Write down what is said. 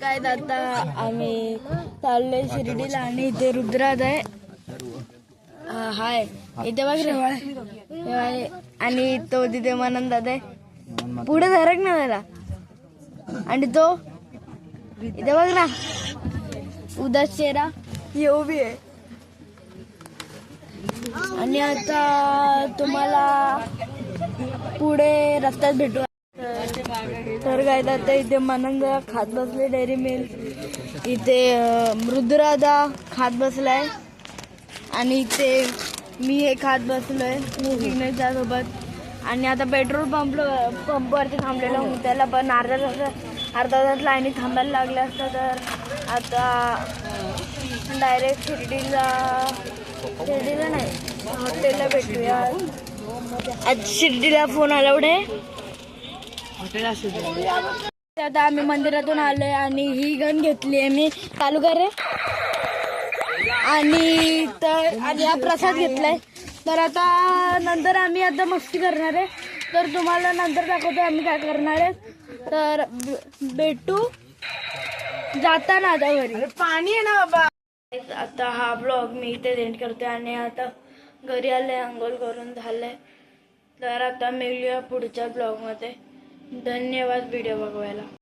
काय आता आम्ही चाललोय शिर्डीला आणि इथे रुद्राज आहे. हाय इथे बघ रे. आणि तो तिथे मनन दादा आहे पुढे धरक ना त्याला. आणि तो इथे बघ ना उदास चेहरा येऊ बी आहे. आणि आता तुम्हाला पुढे रस्त्यात भेटू. तर काय आता इथे मनंदा खात बसले डेअरी मिल्क. इथे रुद्रादा खात बसलाय आणि इथे मी हे खात बसलोय विघ्नेशच्या सोबत. आणि आता पेट्रोल पंपवरती थांबलेलो हूं. त्याला पण अर्धा तास लाईनी थांबायला लागल्या असतं. तर आता डायरेक्ट शिर्डीला नाही हॉटेलला भेटूया. आज शिर्डीला फोन अलाउड आहे. आता आम्ही मंदिरातून आलोय आणि ही गन घेतली आहे मी. चालू कर रे. आणि हा प्रसाद घेतलाय. तर आता नंतर आम्ही आता मस्ती करणार आहे. तर तुम्हाला नंतर दाखवतो आम्ही काय करणार आहे. तर भेटू जाताना आता घरी. पाणी आहे ना बाबा. आता हा ब्लॉग मी इथे एंड करते आणि आता घरी आले अंघोळ करून झालंय. तर आता मिळूया पुढच्या ब्लॉग मध्ये. धन्यवाद व्हिडिओ बघायला.